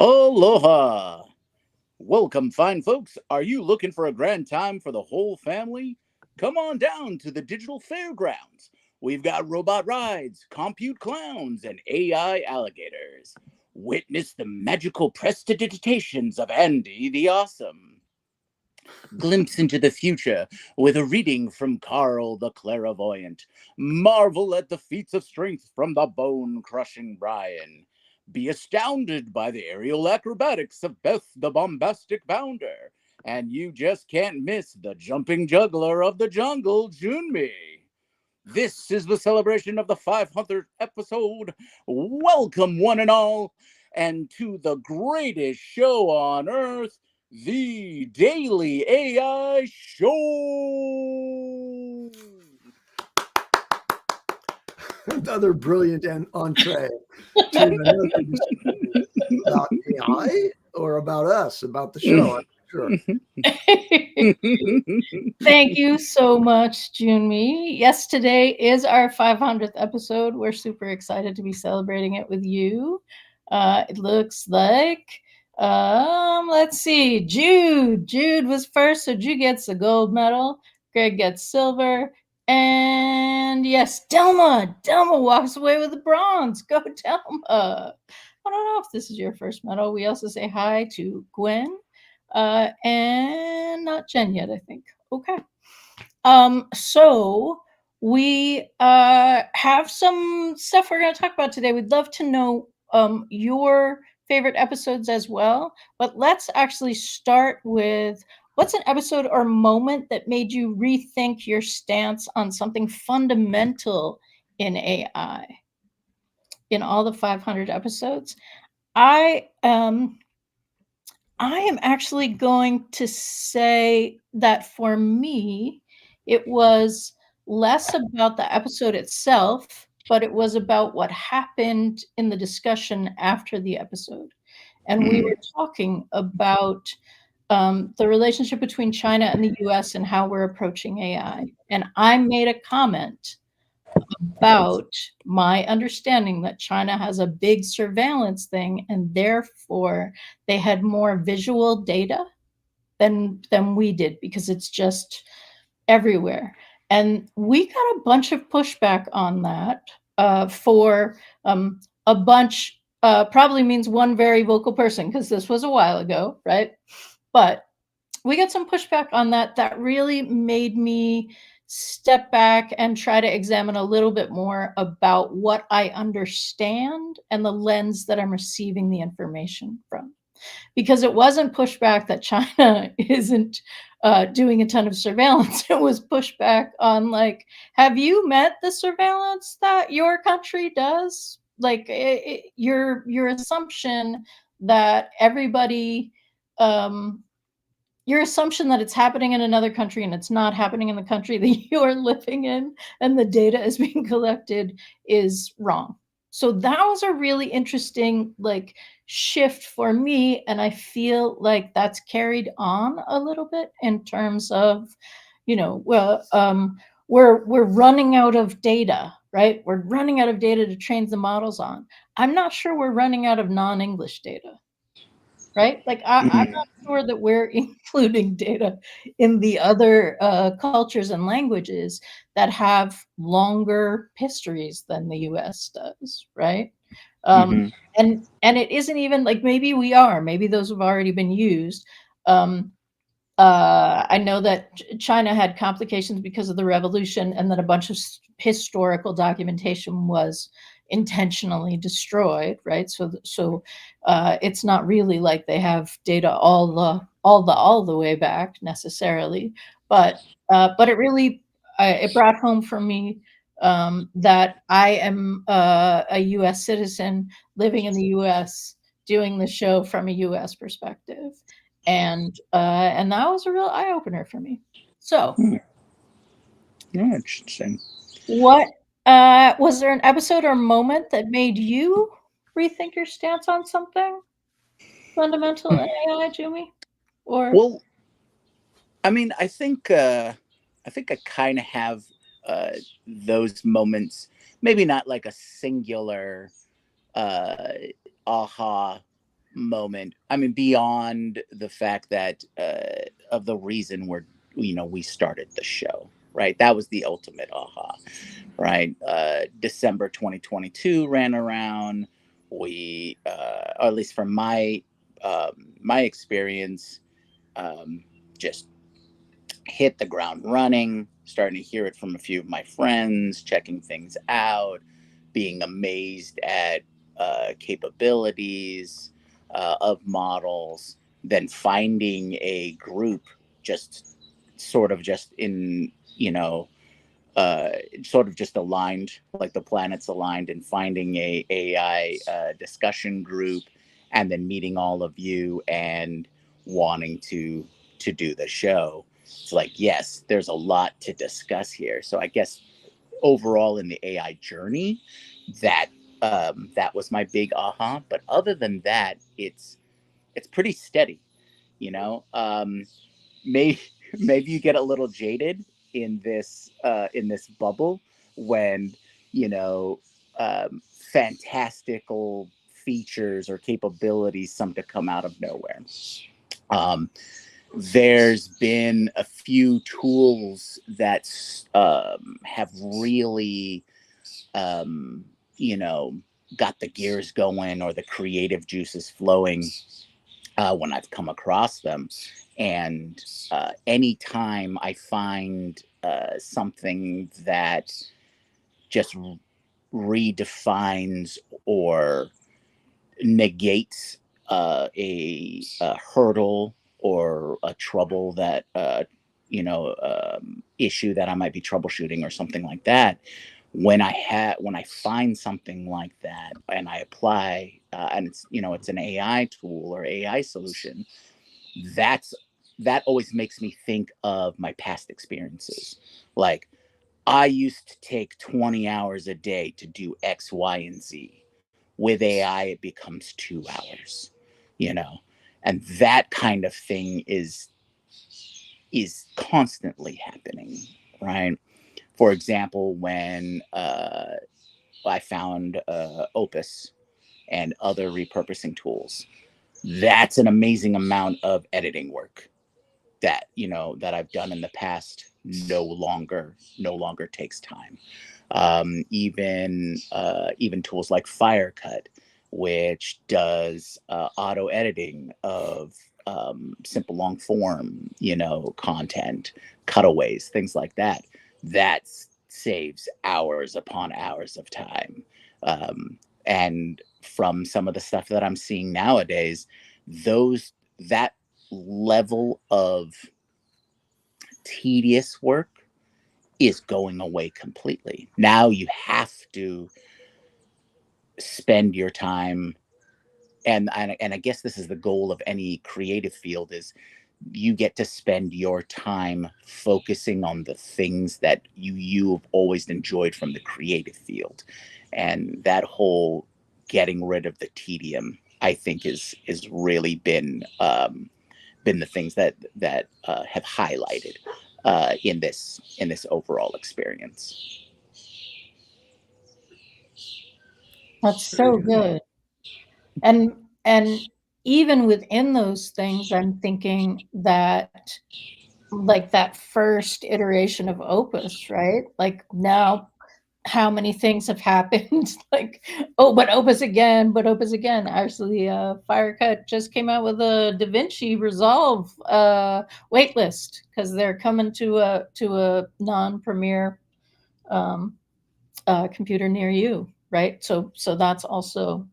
Aloha! Welcome, fine folks. Are you looking for a grand time for the whole family? Come on down to the digital fairgrounds. We've got robot rides, compute clowns, and AI alligators. Witness the magical prestidigitations of Andy the Awesome. Glimpse into the future with a reading from Carl the Clairvoyant. Marvel at the feats of strength from the bone crushing Brian. Be astounded by the aerial acrobatics of Beth the Bombastic Bounder. And you just can't miss the jumping juggler of the jungle, Junmi. This is the celebration of the 500th episode. Welcome, one and all, and to the greatest show on earth, the Daily AI Show. Another brilliant entree to another discussion about AI or about us, about the show. I'm sure. Thank you so much, Junmi. Yes, today is our 500th episode. We're super excited to be celebrating it with you. It looks like, let's see, Jude was first, so Jude gets the gold medal. Greg gets silver. And yes, Delma walks away with the bronze. Go, Delma. I don't know if this is your first medal. We also say hi to Gwen. And not Jen yet, I think. Okay. So we have some stuff we're going to talk about today. We'd love to know your favorite episodes as well. But let's actually start with what's an episode or moment that made you rethink your stance on something fundamental in AI? In all the 500 episodes, I am actually going to say that for me, it was less about the episode itself, but it was about what happened in the discussion after the episode. And we were talking about the relationship between China and the US and how we're approaching AI. And I made a comment about my understanding that China has a big surveillance thing, and therefore they had more visual data than we did because it's just everywhere. And we got a bunch of pushback on that for a bunch, probably means one very vocal person, because this was a while ago, right? But we got some pushback on that really made me step back and try to examine a little bit more about what I understand and the lens that I'm receiving the information from. Because it wasn't pushback that China isn't doing a ton of surveillance. It was pushback on, like, have you met the surveillance that your country does? Like, your assumption that everybody your assumption that it's happening in another country and it's not happening in the country that you're living in and the data is being collected is wrong. So that was a really interesting shift for me, and I feel like that's carried on a little bit in terms of, we're running out of data, right? We're running out of data to train the models on. I'm not sure we're running out of non-English data. Right? Like, I'm not sure that we're including data in the other cultures and languages that have longer histories than the US does, right? And it isn't even like, maybe we are, maybe those have already been used. I know that China had complications because of the revolution, and that a bunch of historical documentation was intentionally destroyed, right? So it's not really like they have data all the way back necessarily, but it really it brought home for me that I am a U.S. citizen living in the U.S. doing the show from a U.S. perspective, and that was a real eye opener for me. So, Interesting. what was there an episode or moment that made you rethink your stance on something fundamental in AI, Jumi? Or Well, I mean, I think I kind of have those moments. Maybe not like a singular aha moment, I mean, beyond the fact that of the reason we started the show, right? That was the ultimate aha, right? December 2022 ran around. We, or at least from my experience, just hit the ground running, starting to hear it from a few of my friends, checking things out, being amazed at capabilities of models, then finding a group just sort of just in, sort of just aligned, like the planets aligned, and finding a AI discussion group, and then meeting all of you and wanting to do the show. It's like, yes, there's a lot to discuss here. So I guess overall in the AI journey, that that was my big aha. But other than that, it's pretty steady, you know. Maybe maybe you get a little jaded in this bubble when you know fantastical features or capabilities some to come out of nowhere. Um, there's been a few tools that have really um, you know got the gears going or the creative juices flowing when I've come across them. And anytime I find something that just redefines or negates a hurdle or a trouble that, issue that I might be troubleshooting or something like that, when I find something like that and I apply, and it's an AI tool or AI solution, that's that always makes me think of my past experiences. Like, I used to take 20 hours a day to do X, Y, and Z. With AI, it becomes 2 hours, you know, and that kind of thing is constantly happening, right? For example, when I found Opus and other repurposing tools, that's an amazing amount of editing work that that I've done in the past no longer takes time. Even tools like Firecut, which does auto editing of simple long form, content, cutaways, things like that. That saves hours upon hours of time. And from some of the stuff that I'm seeing nowadays, that level of tedious work is going away completely. Now you have to spend your time, and I guess this is the goal of any creative field, is you get to spend your time focusing on the things that you've always enjoyed from the creative field. And that whole getting rid of the tedium, I think, is really been the things that have highlighted in this overall experience. That's so good. And even within those things, I'm thinking that, like, that first iteration of Opus, right? Like, now how many things have happened? Like, oh, but Opus again, but Opus again. Actually, Firecut just came out with a Vinci Resolve waitlist because they're coming to a non-premier computer near you, right? So that's also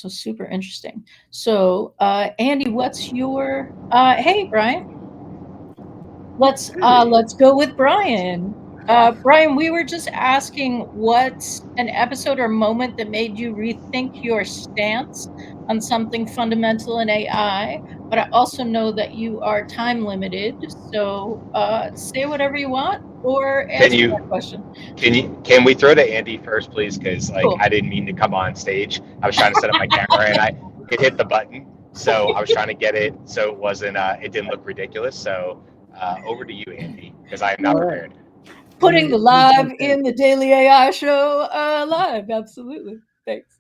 super interesting. So Andy, what's your hey Brian? Let's go with Brian. Brian, we were just asking what's an episode or moment that made you rethink your stance on something fundamental in AI, but I also know that you are time limited, so say whatever you want or Can answer that you question. can we throw to Andy first, please? Because Cool. I didn't mean to come on stage. I was trying to set up my camera and it hit the button, so I was trying to get it so it didn't look ridiculous. So over to you, Andy, because I am not All right. prepared. Putting Let the me live jump in the Daily AI Show live. Absolutely. Thanks.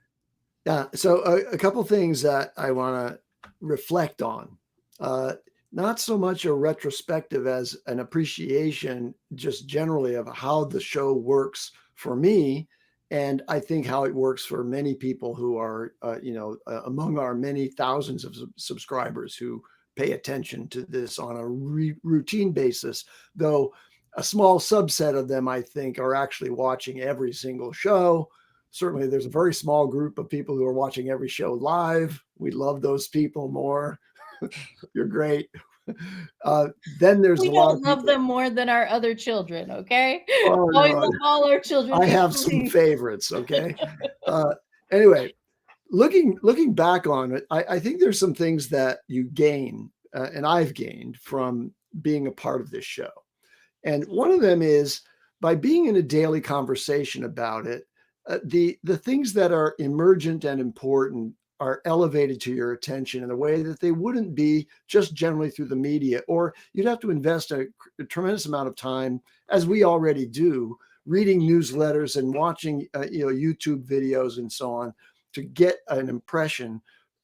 So a couple things that I want to reflect on. Not so much a retrospective as an appreciation just generally of how the show works for me. And I think how it works for many people who are, among our many thousands of subscribers who pay attention to this on a routine basis, though a small subset of them, I think, are actually watching every single show. Certainly, there's a very small group of people who are watching every show live. We love those people more. You're great. Then there's We a lot don't of love people. them more than our other children, okay? Oh, We no. love all our children I have some equally. favorites. Okay. Anyway, looking back on it, I think there's some things that you gain, and I've gained from being a part of this show. And one of them is by being in a daily conversation about it, the things that are emergent and important are elevated to your attention in a way that they wouldn't be just generally through the media, or you'd have to invest a tremendous amount of time, as we already do, reading newsletters and watching YouTube videos and so on to get an impression.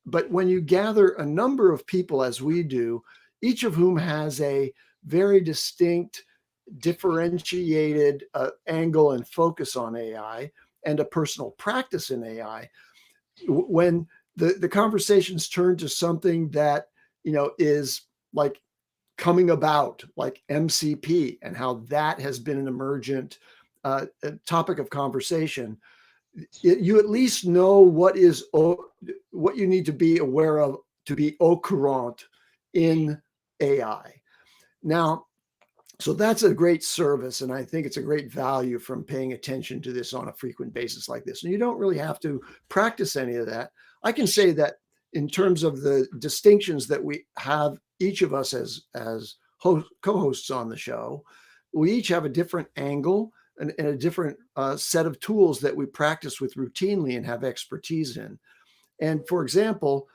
But when you gather a number of people, as we do, each of whom has a very distinct, differentiated angle and focus on AI and a personal practice in AI, when the conversations turn to something that is like coming about, like MCP, and how that has been an emergent topic of conversation, you at least know what you need to be aware of to be au courant in AI. Now, so that's a great service, and I think it's a great value from paying attention to this on a frequent basis like this. And you don't really have to practice any of that. I can say that in terms of the distinctions that we have, each of us as co-hosts on the show, we each have a different angle and a different set of tools that we practice with routinely and have expertise in. And for example,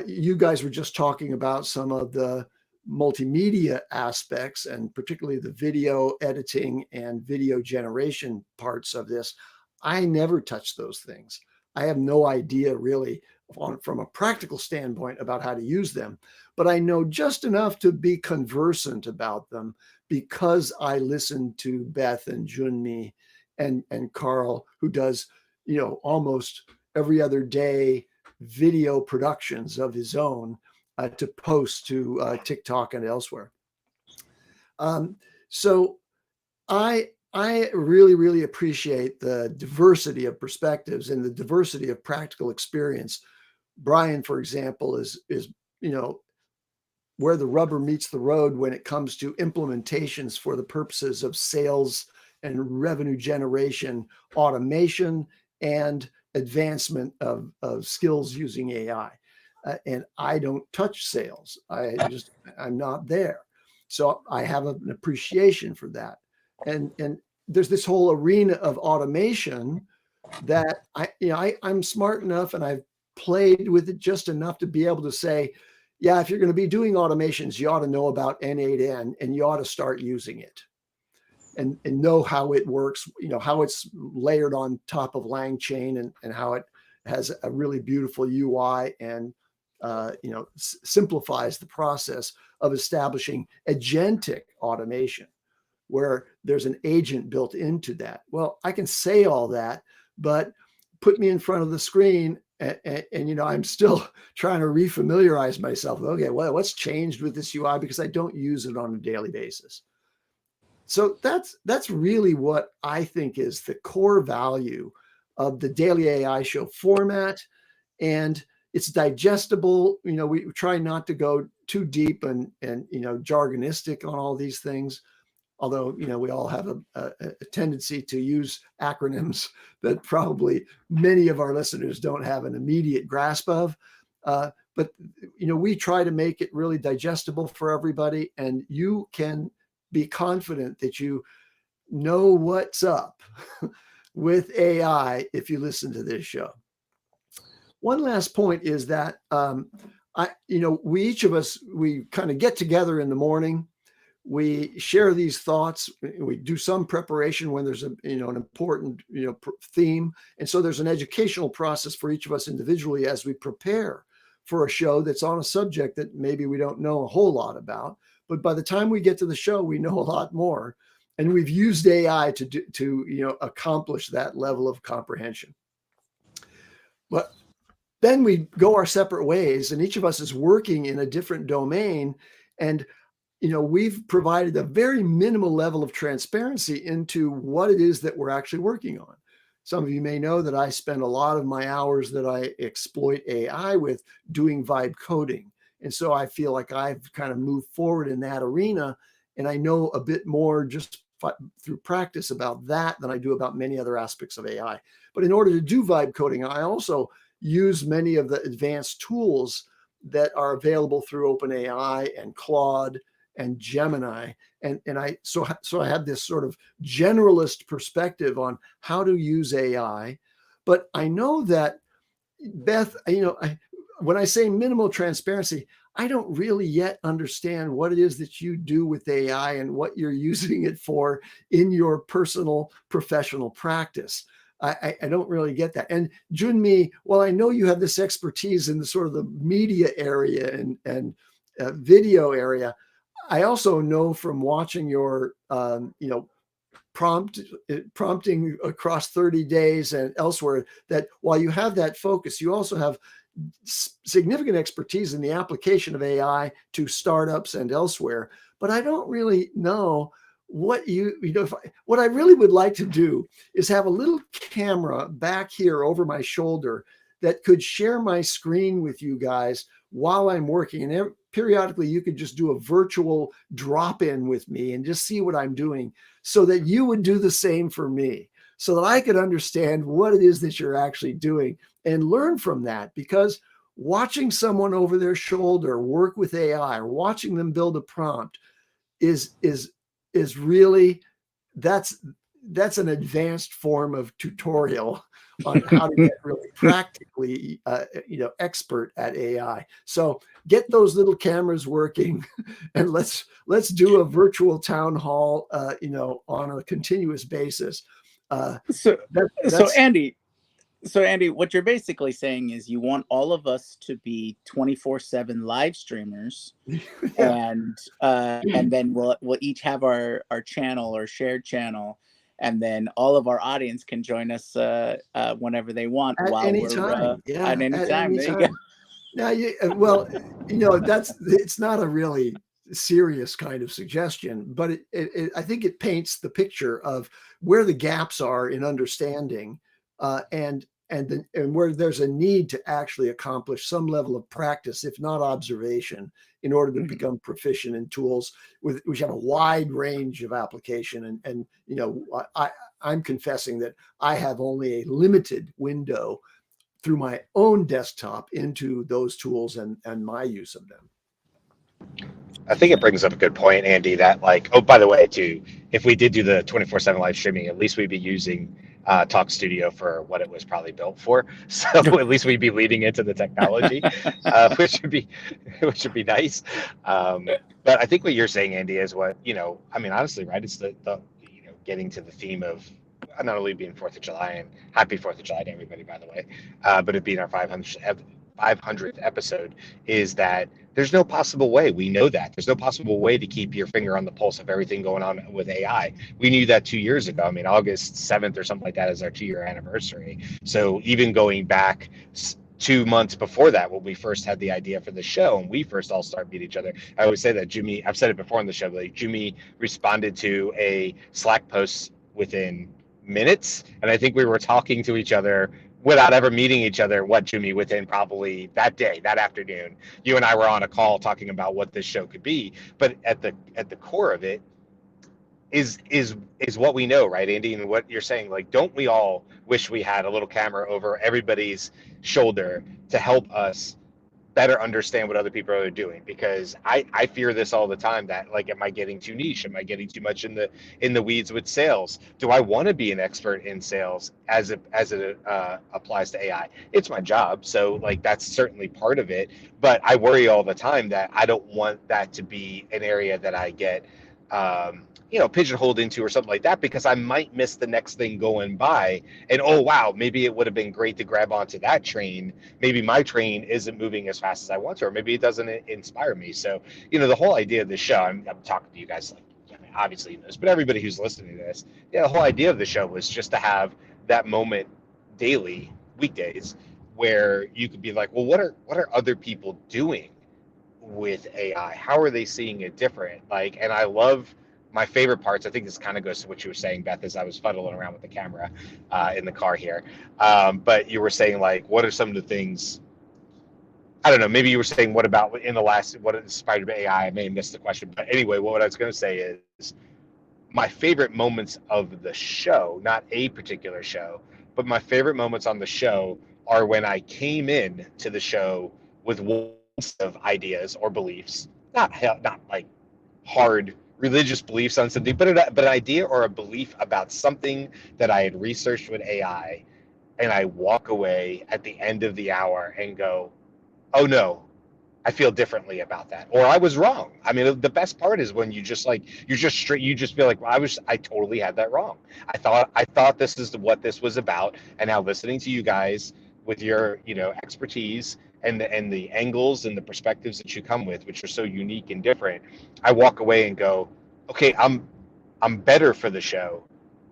you guys were just talking about some of the multimedia aspects, and particularly the video editing and video generation parts of this. I never touch those things. I have no idea really from a practical standpoint about how to use them, but I know just enough to be conversant about them because I listen to Beth and Junmi and Carl, who does, almost every other day video productions of his own to post to TikTok and elsewhere. So I really, really appreciate the diversity of perspectives and the diversity of practical experience. Brian, for example, is where the rubber meets the road when it comes to implementations for the purposes of sales and revenue generation, automation, and advancement of skills using AI. And I don't touch sales. I'm not there. So I have an appreciation for that. And there's this whole arena of automation that I'm smart enough and I've played with it just enough to be able to say, yeah, if you're going to be doing automations, you ought to know about N8N and you ought to start using it and know how it works, how it's layered on top of LangChain and how it has a really beautiful UI and simplifies the process of establishing agentic automation, where there's an agent built into that. Well, I can say all that, but put me in front of the screen and I'm still trying to refamiliarize myself. Okay, well, what's changed with this UI because I don't use it on a daily basis. So that's really what I think is the core value of the Daily AI Show format. And it's digestible. We try not to go too deep and jargonistic on all these things. Although, we all have a tendency to use acronyms that probably many of our listeners don't have an immediate grasp of. But, we try to make it really digestible for everybody. And you can be confident that you know what's up with AI if you listen to this show. One last point is that, we each of us, we kind of get together in the morning. We share these thoughts. We do some preparation when there's an important, theme. And so there's an educational process for each of us individually as we prepare for a show that's on a subject that maybe we don't know a whole lot about. But by the time we get to the show, we know a lot more. And we've used AI to accomplish that level of comprehension. But then we go our separate ways, and each of us is working in a different domain. And we've provided a very minimal level of transparency into what it is that we're actually working on. Some of you may know that I spend a lot of my hours that I exploit AI with doing vibe coding. And so I feel like I've kind of moved forward in that arena, and I know a bit more just through practice about that than I do about many other aspects of AI. But in order to do vibe coding, I also use many of the advanced tools that are available through OpenAI and Claude and Gemini. And I have this sort of generalist perspective on how to use AI. But I know that, Beth, when I say minimal transparency, I don't really yet understand what it is that you do with AI and what you're using it for in your personal professional practice. I don't really get that. And Junmi, while I know you have this expertise in the sort of the media area and video area, I also know from watching your prompting across 30 days and elsewhere that while you have that focus, you also have significant expertise in the application of AI to startups and elsewhere. But I don't really know what what I really would like to do is have a little camera back here over my shoulder that could share my screen with you guys while I'm working. And periodically you could just do a virtual drop-in with me and just see what I'm doing, so that you would do the same for me, so that I could understand what it is that you're actually doing and learn from that. Because watching someone over their shoulder work with AI or watching them build a prompt is really, that's an advanced form of tutorial on how to get really practically, expert at AI. So get those little cameras working, and let's do a virtual town hall, on a continuous basis. So Andy, what you're basically saying is you want all of us to be 24/7 live streamers, Yeah. and then we'll each have our channel or shared channel, and then all of our audience can join us whenever they want At while any we're time. Yeah, at any at time. any There you time. go. Now, it's not a really serious kind of suggestion, but I think it paints the picture of where the gaps are in understanding, and where there's a need to actually accomplish some level of practice, if not observation, in order to Mhm. become proficient in tools which have a wide range of application. And I'm confessing that I have only a limited window through my own desktop into those tools and my use of them. I think it brings up a good point, Andy, that like, oh, by the way, too, if we did do the 24/7 live streaming, at least we'd be using Talk Studio for what it was probably built for. So at least we'd be leading into the technology, which would be nice. But I think what you're saying, Andy, is what, I mean, honestly, right? It's the getting to the theme of not only being 4th of July, and happy 4th of July to everybody, by the way, but it being our 500th episode, is that there's no possible way. We know that there's no possible way to keep your finger on the pulse of everything going on with AI. We knew that 2 years ago. I mean, August 7th or something like that is our 2-year anniversary. So even going back 2 months before that, when we first had the idea for the show and we first all started meeting each other, I always say that Jimmy, I've said it before on the show, like Jimmy responded to a Slack post within minutes, and I think we were talking to each other without ever meeting each other, Jimmy, within probably that day, that afternoon, you and I were on a call talking about what this show could be. But at the core of it is what we know, right, Andy? And what you're saying, like, don't we all wish we had a little camera over everybody's shoulder to help us better understand what other people are doing? Because I fear this all the time, that like, am I getting too niche? Am I getting too much in the weeds with sales? Do I want to be an expert in sales as it applies to AI? It's my job, so like that's certainly part of it. But I worry all the time that I don't want that to be an area that I get pigeonholed into or something like that, because I might miss the next thing going by. And oh wow, maybe it would have been great to grab onto that train. Maybe my train isn't moving as fast as I want to, or maybe it doesn't inspire me. So the whole idea of this show, I'm talking to you guys like, obviously you know this, but everybody who's listening to this, the whole idea of the show was just to have that moment daily, weekdays, where you could be like, well, what are other people doing with AI? How are they seeing it different? Like, and I love my favorite parts. I think this kind of goes to what you were saying, Beth, as I was fuddling around with the camera in the car here. But you were saying, like, what are some of the things? I don't know. Maybe you were saying, what about in the last, what inspired AI? I may have missed the question. But anyway, what I was going to say is my favorite moments of the show, not a particular show, but my favorite moments on the show are when I came in to the show with one of ideas or beliefs, not like hard religious beliefs on something, but an idea or a belief about something that I had researched with AI, and I walk away at the end of the hour and go, oh no, I feel differently about that, or I was wrong. I mean, the best part is when you just like, you're just straight, you just feel like, well, I totally had that wrong. I thought this is what this was about. And now listening to you guys with your, expertise and the angles and the perspectives that you come with, which are so unique and different, I walk away and go, okay, I'm better for the show,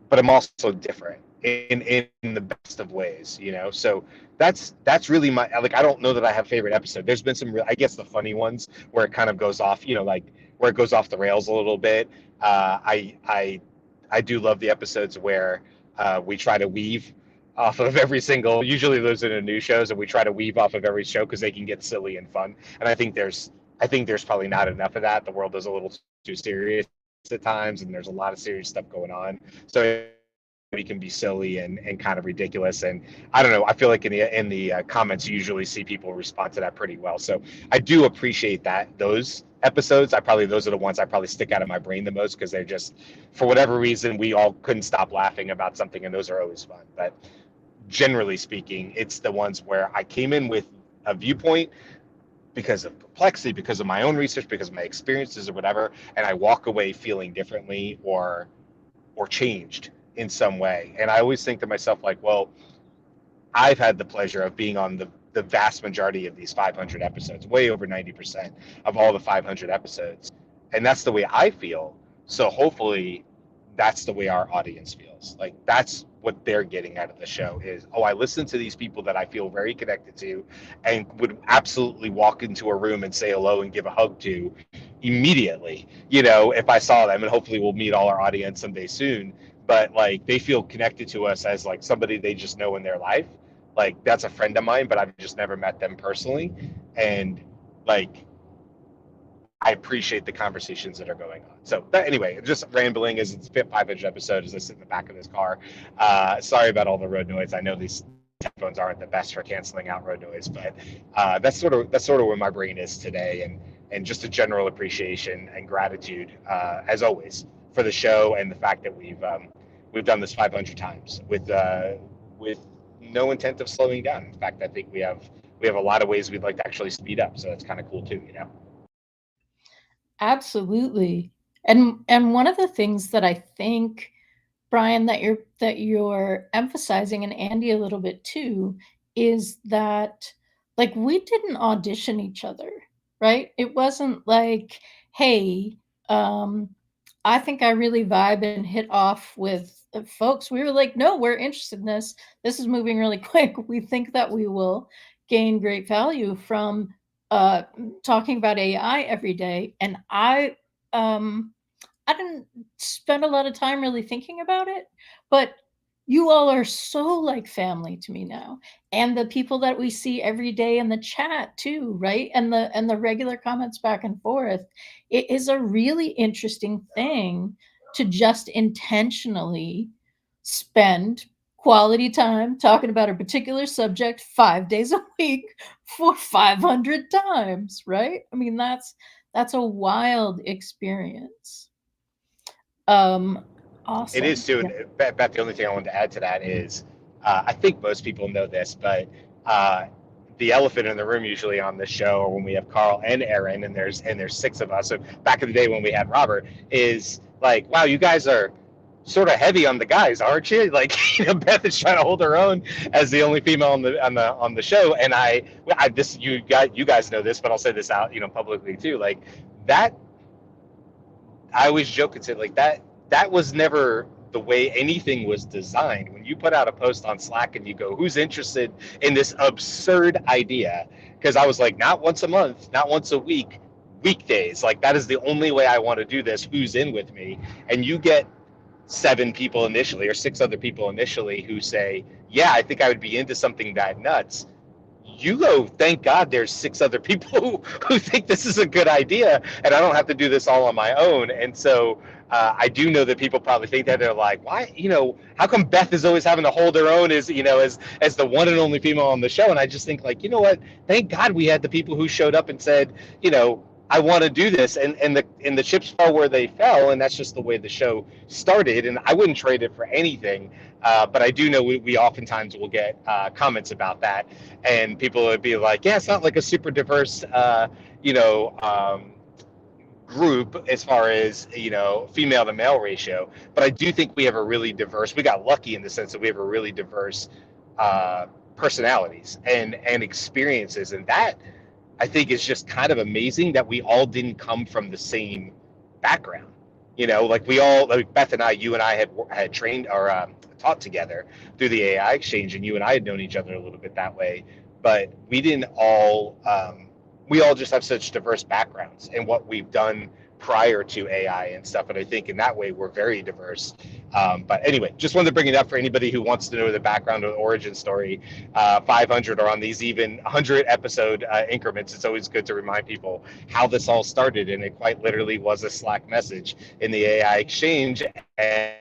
but I'm also different in the best of ways, So that's really my, like, I don't know that I have a favorite episode. There's been some real, I guess, the funny ones where it kind of goes off, like where it goes off the rails a little bit. I do love the episodes where we try to weave off of every single, usually those are the new shows, and we try to weave off of every show because they can get silly and fun. And I think there's probably not enough of that. The world is a little too serious at times, and there's a lot of serious stuff going on. So we can be silly and kind of ridiculous. And I don't know, I feel like in the comments, you usually see people respond to that pretty well. So I do appreciate those episodes. Those are the ones I probably stick out of my brain the most, because they're just, for whatever reason, we all couldn't stop laughing about something, and those are always fun. But generally speaking, it's the ones where I came in with a viewpoint because of complexity, because of my own research, because of my experiences or whatever, and I walk away feeling differently or changed in some way. And I always think to myself, like, well, I've had the pleasure of being on the vast majority of these 500 episodes, way over 90% of all the 500 episodes. And that's the way I feel. So hopefully that's the way our audience feels. Like, that's what they're getting out of the show is, oh, I listen to these people that I feel very connected to and would absolutely walk into a room and say hello and give a hug to immediately, if I saw them. And hopefully we'll meet all our audience someday soon. But like, they feel connected to us as like somebody they just know in their life. Like, that's a friend of mine, but I've just never met them personally. And like, I appreciate the conversations that are going on. So anyway, just rambling as it's 500 episode as I sit in the back of this car. Sorry about all the road noise. I know these headphones aren't the best for canceling out road noise, but that's sort of where my brain is today, and just a general appreciation and gratitude, as always, for the show and the fact that we've done this 500 times with no intent of slowing down. In fact, I think we have a lot of ways we'd like to actually speed up. So that's kind of cool too, Absolutely. And one of the things that I think, Brian, that you're emphasizing, and Andy a little bit too, is that, like, we didn't audition each other, right? It wasn't like, hey, I think I really vibe and hit off with folks. We were like, no, we're interested in this. This is moving really quick. We think that we will gain great value from talking about AI every day. And I didn't spend a lot of time really thinking about it, but you all are so like family to me now. And the people that we see every day in the chat too, right? And the regular comments back and forth. It is a really interesting thing to just intentionally spend quality time talking about a particular subject 5 days a week for 500 times, right? I mean, that's a wild experience. Awesome. It is too. Yeah. And Beth, the only thing I wanted to add to that is, I think most people know this, but the elephant in the room usually on this show, or when we have Carl and Aaron, and there's 6 of us. So back in the day when we had Robert, is like, wow, you guys are sort of heavy on the guys, aren't you? Like, Beth is trying to hold her own as the only female on the show, and I this you guys know this, but I'll say this out, publicly too. Like that, I always joke and say like that was never the way anything was designed. When you put out a post on Slack and you go, who's interested in this absurd idea? Because I was like, not once a month, not once a week, weekdays. Like that is the only way I want to do this. Who's in with me? And you get 7 people initially, or 6 other people initially, who say, yeah, I think I would be into something that nuts. You go, thank God there's 6 other people who think this is a good idea, and I don't have to do this all on my own. And so I do know that people probably think that. They're like, why, how come Beth is always having to hold her own as the one and only female on the show? And I just think like, you know what, thank God we had the people who showed up and said, I want to do this, and the chips fell where they fell, and that's just the way the show started, and I wouldn't trade it for anything. But I do know we oftentimes will get comments about that, and people would be like, yeah, it's not like a super diverse, group as far as, female to male ratio. But I do think we have a really diverse, we got lucky in the sense that we have a really diverse personalities and experiences. And that, I think, is just kind of amazing that we all didn't come from the same background. Like we all, like Beth and I, you and I had trained or taught together through the AI exchange, and you and I had known each other a little bit that way, but we didn't all, we all just have such diverse backgrounds and what we've done prior to AI and stuff. And I think in that way, we're very diverse. But anyway, just wanted to bring it up for anybody who wants to know the background or the origin story. 500 or on these even 100 episode increments. It's always good to remind people how this all started. And it quite literally was a Slack message in the AI exchange. And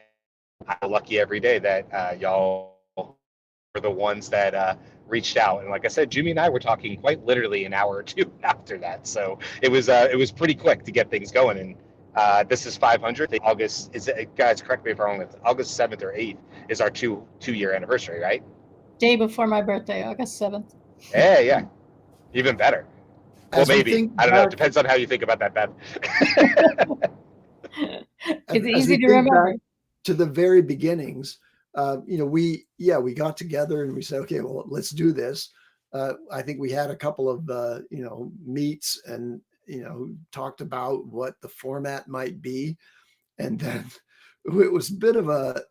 I'm lucky every day that y'all were the ones that reached out. And like I said, Jimmy and I were talking quite literally an hour or 2 after that. So it was pretty quick to get things going. And this is 500. August is it, guys, correct me if I'm wrong. August 7th or 8th is our two-year anniversary, right? Day before my birthday, August 7th. Yeah. Even better. Well, maybe. I don't know. It depends on how you think about that, Beth. It's easy to remember. To the very beginnings, we got together and we said, okay, well, let's do this. I think we had a couple of, meets and, talked about what the format might be. And then it was a bit of a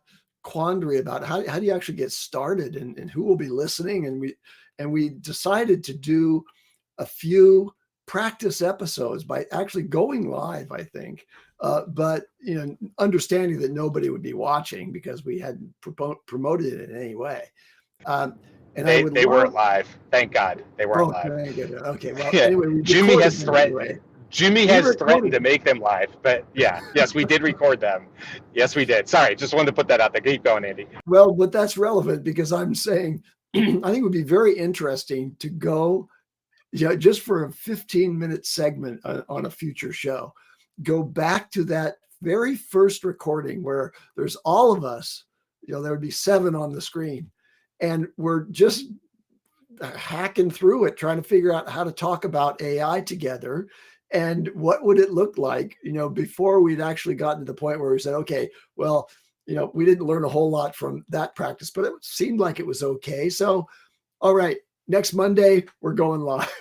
quandary about how do you actually get started and who will be listening. And we decided to do a few practice episodes by actually going live, I think. But understanding that nobody would be watching because we hadn't promoted it in any way. And they weren't live. Thank God they weren't live. Okay. Well, yeah. Anyway, Jimmy has threatened. Jimmy has threatened to make them live, but yes, we did record them. Yes, we did. Sorry, just wanted to put that out there. Keep going, Andy. Well, but that's relevant because I'm saying I think it would be very interesting to go, just for a 15-minute segment on a future show. Go back to that very first recording where there's all of us, there would be 7 on the screen, and we're just hacking through it, trying to figure out how to talk about AI together and what would it look like, before we'd actually gotten to the point where we said, okay, well, we didn't learn a whole lot from that practice, but it seemed like it was okay. So, all right, next Monday, we're going live.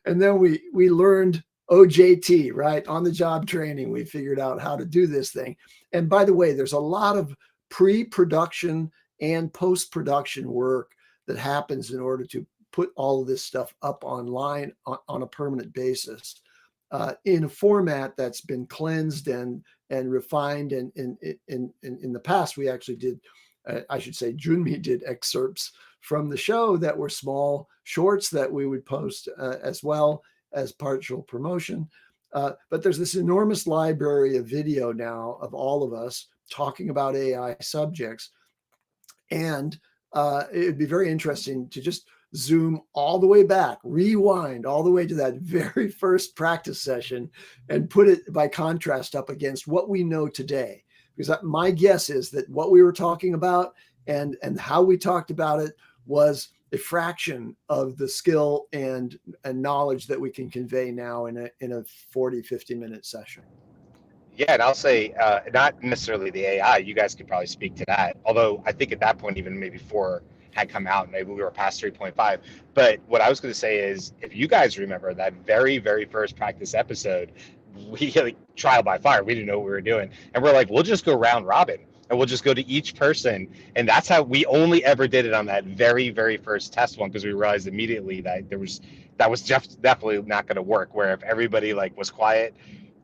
And then we learned OJT, right? On the job training, we figured out how to do this thing. And by the way, there's a lot of pre-production and post-production work that happens in order to put all of this stuff up online on a permanent basis in a format that's been cleansed and refined. And in the past, we actually did, I should say, Junmi did excerpts from the show that were small shorts that we would post as well as partial promotion. But there's this enormous library of video now of all of us talking about AI subjects. And it'd be very interesting to just zoom all the way back, rewind all the way to that very first practice session and put it by contrast up against what we know today. Because my guess is that what we were talking about and how we talked about it was a fraction of the skill and knowledge that we can convey now in a 40, 50-minute session. Yeah, and I'll say not necessarily the AI. You guys could probably speak to that. Although I think at that point, even maybe 4 had come out, maybe we were past 3.5. But what I was going to say is, if you guys remember that very, very first practice episode, we like trial by fire. We didn't know what we were doing, and we're like, we'll just go round robin, and we'll just go to each person, and that's how we only ever did it on that very, very first test one, because we realized immediately that that was definitely not going to work. Where if everybody like was quiet,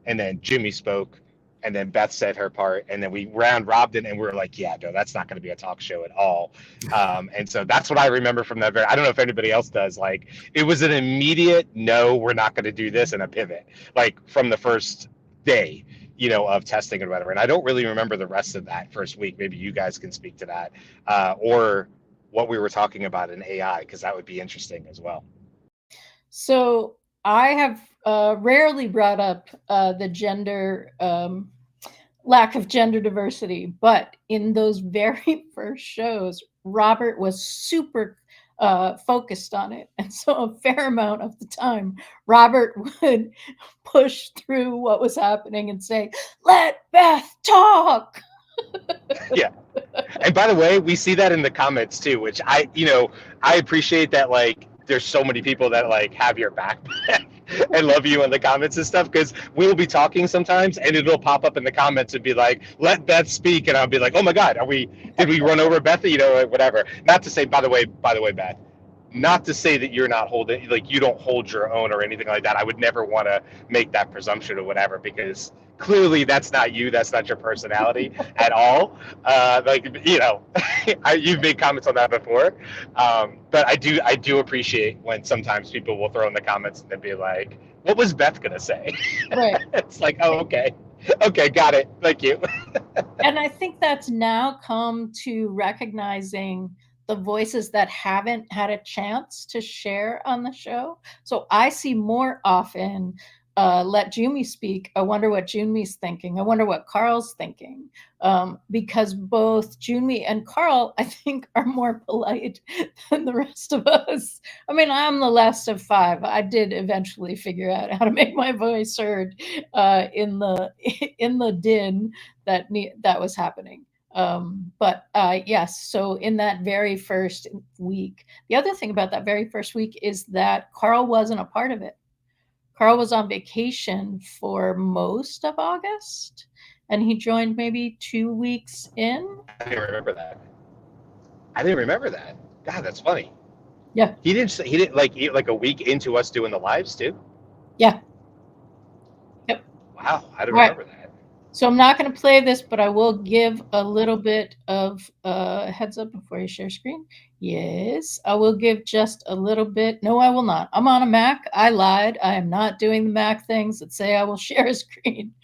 and then Jimmy spoke, and then Beth said her part, and then we round robbed it, and we were like, yeah, no, that's not going to be a talk show at all. And so that's what I remember from that. I don't know if anybody else does. Like, it was an immediate no, we're not going to do this, and a pivot, like from the first day, of testing and whatever. And I don't really remember the rest of that first week. Maybe you guys can speak to that, or what we were talking about in AI, because that would be interesting as well. So I have rarely brought up the gender lack of gender diversity, but in those very first shows, Robert was super focused on it, and so a fair amount of the time, Robert would push through what was happening and say, "Let Beth talk." Yeah. And by the way, we see that in the comments too, which I appreciate that. Like, there's so many people that like have your back and love you in the comments and stuff, because we'll be talking sometimes and it'll pop up in the comments and be like, let Beth speak, and I'll be like, oh my God, did we run over Beth? Whatever. Not to say, by the way, Beth, not to say that you're not holding, like, you don't hold your own or anything like that. I would never want to make that presumption or whatever, because clearly that's not you. That's not your personality at all. You've made comments on that before. But I do appreciate when sometimes people will throw in the comments and they'll be like, what was Beth going to say? Right. It's like, oh, okay. Okay, got it. Thank you. And I think that's now come to recognizing the voices that haven't had a chance to share on the show. So I see more often, let Jumi speak. I wonder what Jumi's thinking. I wonder what Carl's thinking. Because both Jumi and Carl, I think, are more polite than the rest of us. I mean, I'm the last of 5. I did eventually figure out how to make my voice heard in the din that was happening. But yes, so in that very first week, the other thing about that very first week is that Carl wasn't a part of it. Carl was on vacation for most of August, and he joined maybe 2 weeks in. I didn't remember that. God, that's funny. Yeah. He didn't like a week into us doing the lives too? Yeah. Yep. Wow, I didn't remember that. So I'm not going to play this, but I will give a little bit of heads up before you share screen. Yes, I will give just a little bit. No, I will not. I'm on a Mac. I lied. I am not doing the Mac things that say I will share a screen.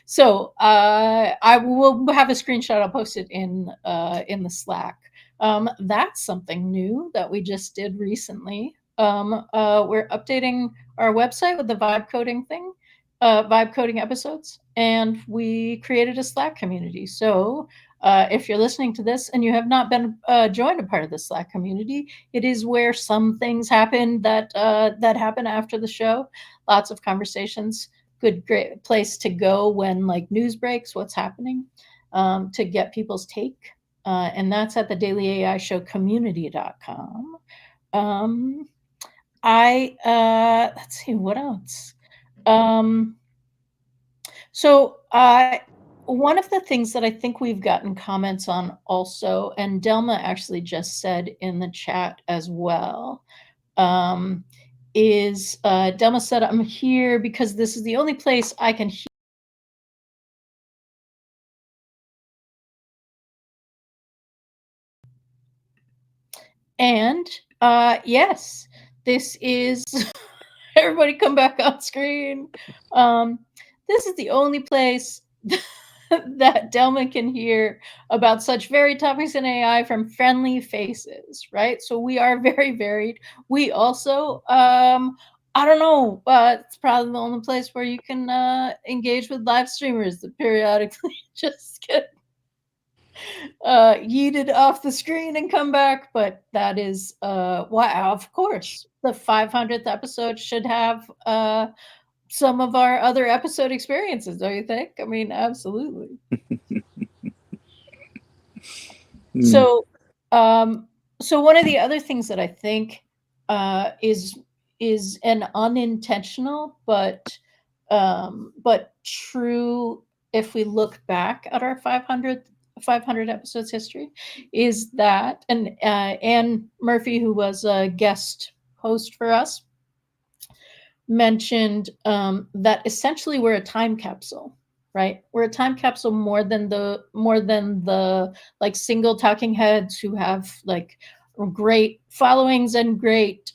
So I will have a screenshot. I'll post it in the Slack. That's something new that we just did recently. We're updating our website with the vibe coding thing. Vibe coding episodes, and we created a Slack community. So if you're listening to this and you have not been joined a part of the Slack community, it is where some things happen that happen after the show. Lots of conversations. Great place to go when like news breaks, what's happening, to get people's take. And that's at the Daily AI Show community.com. Let's see, what else? So one of the things that I think we've gotten comments on also, and Delma actually just said in the chat as well, is Delma said, I'm here because this is the only place I can hear. And yes, this is... Everybody come back on screen. This is the only place that Delma can hear about such varied topics in AI from friendly faces, right? So we are very varied. We also, I don't know, but it's probably the only place where you can engage with live streamers that periodically just get yeeted off the screen and come back. But that is wow, of course. The 500th episode should have some of our other episode experiences, don't you think? I mean, absolutely. So so one of the other things that I think is an unintentional but true, if we look back at our 500 episodes history, is that, and Anne Murphy, who was a guest host for us, mentioned that essentially we're a time capsule, right? We're a time capsule more than the like single talking heads who have like great followings and great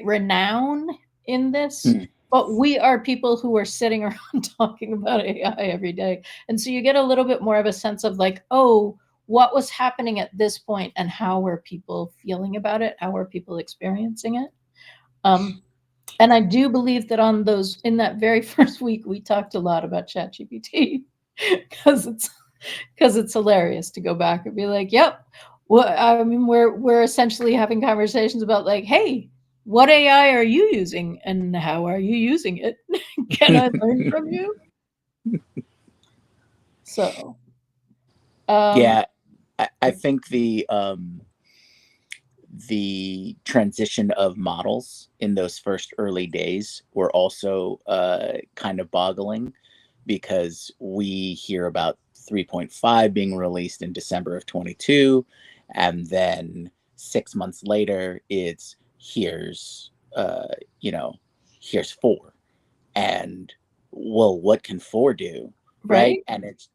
renown in this. But we are people who are sitting around talking about AI every day. And so you get a little bit more of a sense of like, oh, what was happening at this point and how were people feeling about it? How were people experiencing it? And I do believe that in that very first week, we talked a lot about ChatGPT because it's hilarious to go back and be like, yep. Well, I mean, we're essentially having conversations about like, hey, what AI are you using and how are you using it? Can I learn from you? So, yeah, I think the transition of models in those first early days were also kind of boggling, because we hear about 3.5 being released in December of 22, and then 6 months later it's here's here's 4, and well, what can 4 do, right? And it's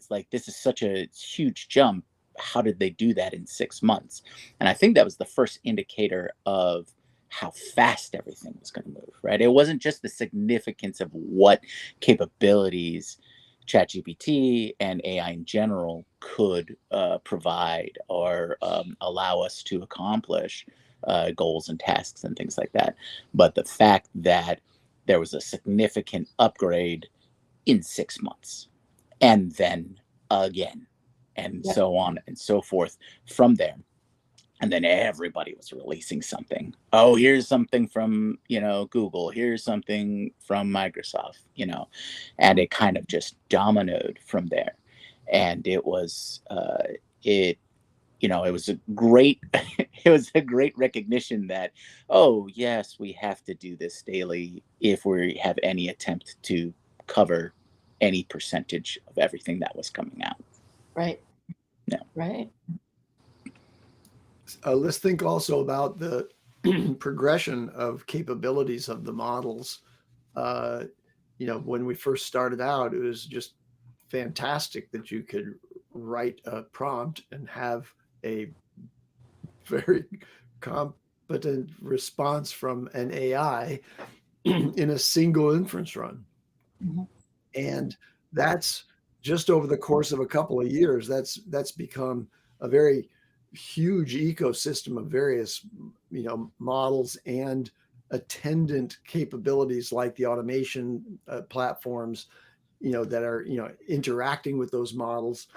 like, this is such a huge jump. How did they do that in 6 months? And I think that was the first indicator of how fast everything was going to move, right? It wasn't just the significance of what capabilities ChatGPT and AI in general could provide or allow us to accomplish goals and tasks and things like that, but the fact that there was a significant upgrade in 6 months, and then again, and so on and so forth from there. And then everybody was releasing something. Oh, here's something from, Google. Here's something from Microsoft, and it kind of just dominoed from there. And it was, it was a great, it was a great recognition that, oh yes, we have to do this daily if we have any attempt to cover any percentage of everything that was coming out. Right. Yeah. Right. Let's think also about the progression of capabilities of the models. When we first started out, it was just fantastic that you could write a prompt and have a very competent response from an AI in a single inference run. Mm-hmm. And that's just over the course of a couple of years, that's become a very huge ecosystem of various models and attendant capabilities, like the automation platforms that are interacting with those models,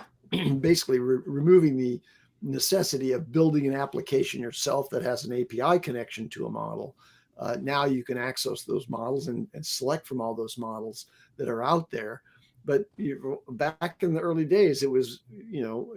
basically removing the necessity of building an application yourself that has an API connection to a model. Now you can access those models and select from all those models that are out there. But back in the early days, it was,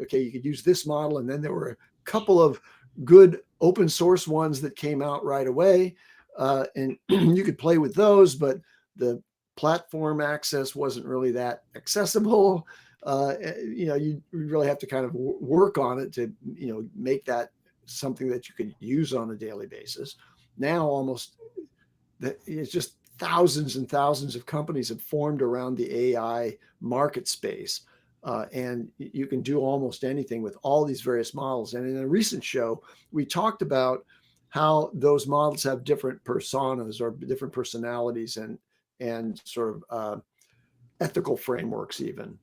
okay, you could use this model, and then there were a couple of good open source ones that came out right away, and you could play with those, but the platform access wasn't really that accessible. You really have to kind of work on it to, make that something that you could use on a daily basis. Now almost it's just thousands and thousands of companies have formed around the AI market space. And you can do almost anything with all these various models. And in a recent show, we talked about how those models have different personas or different personalities and sort of ethical frameworks even.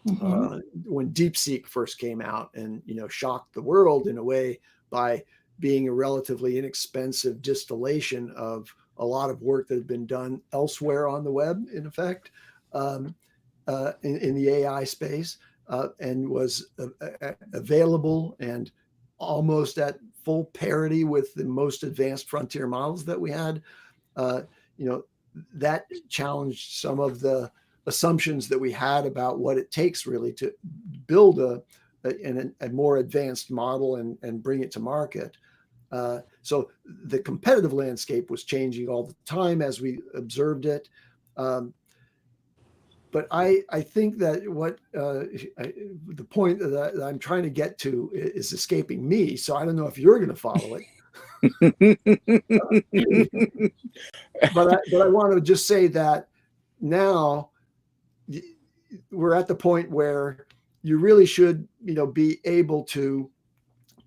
Mm-hmm. When DeepSeek first came out and shocked the world in a way by being a relatively inexpensive distillation of a lot of work that had been done elsewhere on the web, in effect, in the AI space. and was available and almost at full parity with the most advanced frontier models that we had, that challenged some of the assumptions that we had about what it takes really to build a more advanced model and bring it to market. So the competitive landscape was changing all the time as we observed it. But I think that the point that I'm trying to get to is escaping me. So I don't know if you're going to follow it. but I want to just say that now we're at the point where you really should, be able to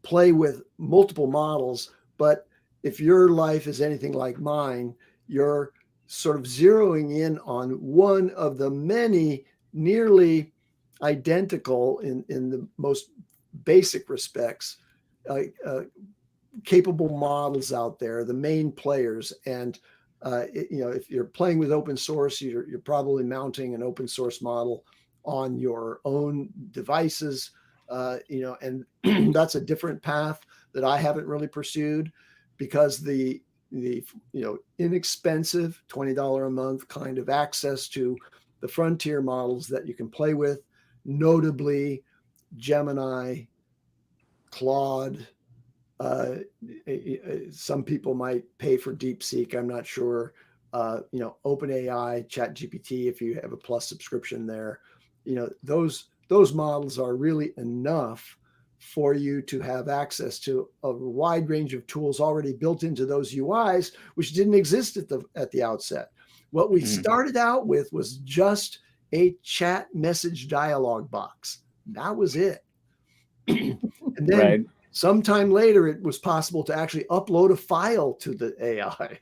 play with multiple models. But if your life is anything like mine, you're sort of zeroing in on one of the many nearly identical in the most basic respects, capable models out there, the main players. And if you're playing with open source, you're probably mounting an open source model on your own devices, and that's a different path that I haven't really pursued, because the inexpensive $20 a month kind of access to the frontier models that you can play with, notably Gemini, Claude. Some people might pay for DeepSeek. I'm not sure. OpenAI, ChatGPT, if you have a plus subscription there, those models are really enough for you to have access to a wide range of tools already built into those UIs, which didn't exist at the outset. What we started out with was just a chat message dialog box. That was it. And then sometime later, it was possible to actually upload a file to the AI.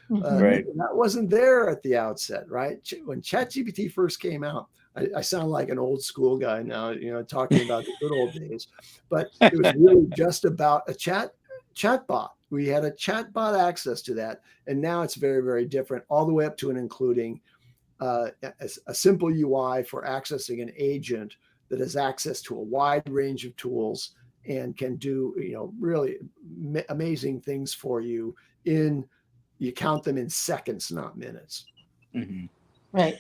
That wasn't there at the outset, right? When ChatGPT first came out, I sound like an old school guy now, talking about the good old days, but it was really just about a chatbot. We had a chatbot access to that, and now it's very, very different, all the way up to and including a simple UI for accessing an agent that has access to a wide range of tools and can do, really amazing things for you you count them in seconds, not minutes. Right.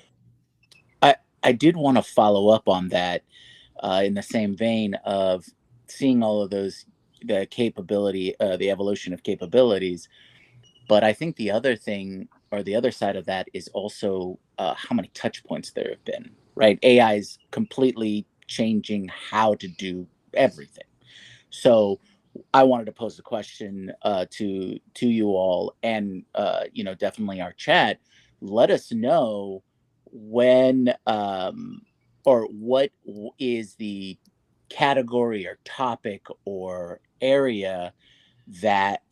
I did want to follow up on that in the same vein of seeing all of those, the capability, the evolution of capabilities. But I think the other thing, or the other side of that, is also how many touch points there have been, right? AI is completely changing how to do everything. So I wanted to pose the question to you all, and definitely our chat. Let us know when or what is the category or topic or area that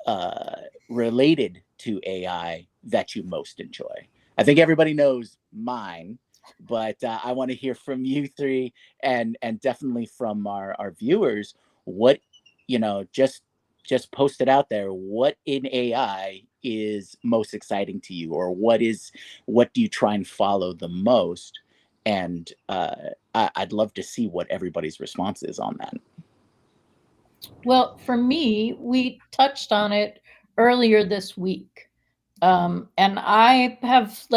related to AI that you most enjoy. I think everybody knows mine, but I want to hear from you three, and definitely from our viewers. What, just post it out there. What in AI is most exciting to you, or what do you try and follow the most? And I'd love to see what everybody's response is on that. Well, for me, we touched on it earlier this week. And I have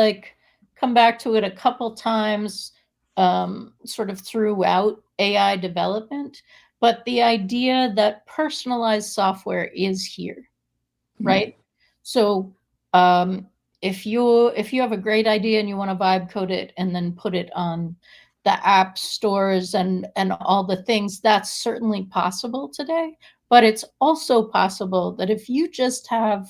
come back to it a couple times, sort of throughout AI development. But the idea that personalized software is here, right? So if you have a great idea and you want to vibe code it and then put it on the app stores and all the things, that's certainly possible today. But it's also possible that if you just have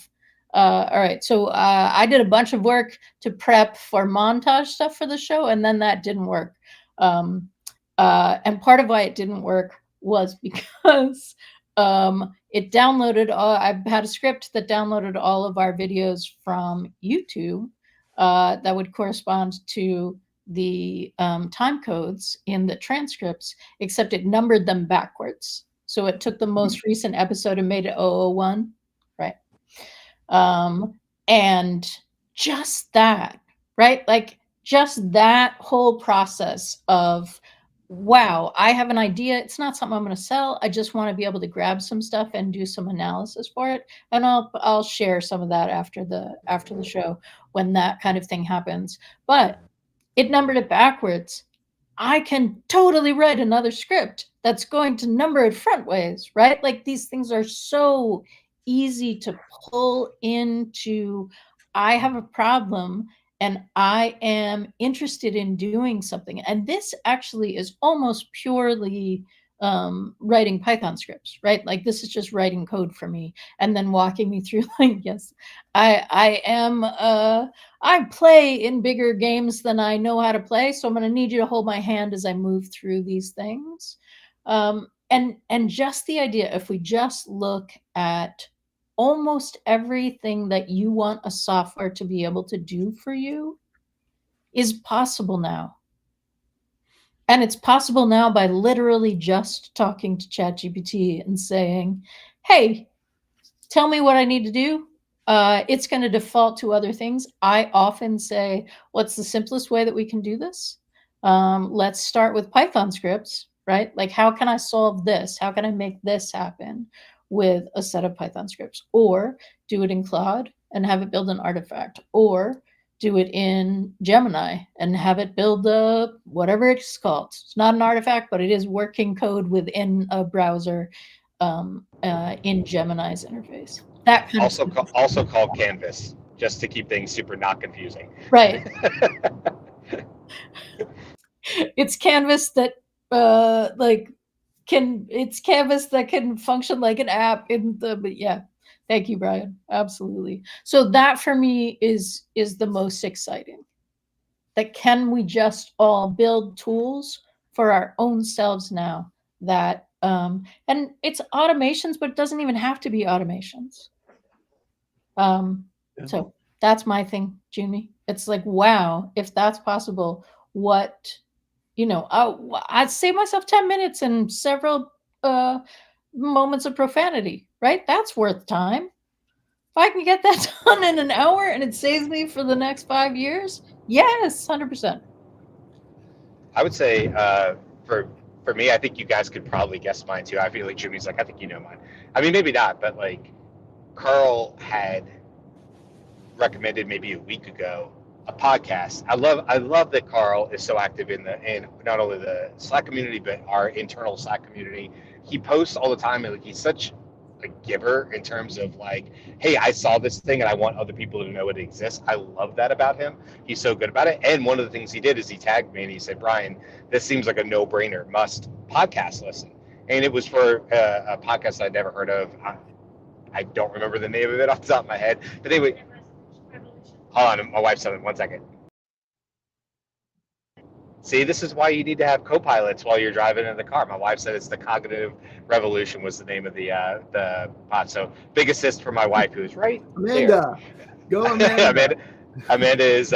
all right, so I did a bunch of work to prep for montage stuff for the show, and then that didn't work. And part of why it didn't work was because it downloaded I had a script that downloaded all of our videos from YouTube that would correspond to the time codes in the transcripts, except it numbered them backwards. So it took the most recent episode and made it 001, right? And just that, right? Just that whole process of wow, I have an idea. It's not something I'm going to sell. I just want to be able to grab some stuff and do some analysis for it. And I'll share some of that after the show when that kind of thing happens. But it numbered it backwards. I can totally write another script that's going to number it front ways, right? Like these things are so easy to pull into. I have a problem and I am interested in doing something. And this actually is almost purely writing Python scripts, right? Like this is just writing code for me and then walking me through like, yes, I play in bigger games than I know how to play, so I'm going to need you to hold my hand as I move through these things. And just the idea, if we just look at almost everything that you want a software to be able to do for you is possible now. And it's possible now by literally just talking to ChatGPT and saying, hey, tell me what I need to do. It's going to default to other things. I often say, what's the simplest way that we can do this? Let's start with Python scripts, right? Like, how can I solve this? How can I make this happen with a set of Python scripts? Or do it in Claude and have it build an artifact, or do it in Gemini and have it build whatever it's called. It's not an artifact, but it is working code within a browser in Gemini's interface. That kind also called Canvas, just to keep things super not confusing. Right. It's Canvas that it's Canvas that can function like an app but yeah. Thank you, Brian. Absolutely. So that for me is the most exciting. That can we just all build tools for our own selves now that and it's automations, but it doesn't even have to be automations. So that's my thing, Junie. It's like, wow, if that's possible, what, I'd save myself 10 minutes and several moments of profanity, right? That's worth time. If I can get that done in an hour and it saves me for the next 5 years, yes, 100%. I would say for me, I think you guys could probably guess mine too. I feel like Jimmy's like, I think you know mine. I mean, maybe not, but like Carl had recommended maybe a week ago a podcast. I love that Carl is so active in not only the Slack community but our internal Slack community. He posts all the time, and like he's such a giver in terms of like, hey, I saw this thing and I want other people to know it exists. I love that about him. He's so good about it. And one of the things he did is he tagged me and he said, Brian, this seems like a no-brainer, must podcast listen. And it was for a podcast I'd never heard of. I don't remember the name of it off the top of my head. But anyway, hold on, my wife's on it. 1 second. See, this is why you need to have co-pilots while you're driving in the car. My wife said it's the Cognitive Revolution was the name of the pod. So big assist for my wife, who's right Amanda. there. Go, Amanda. Amanda is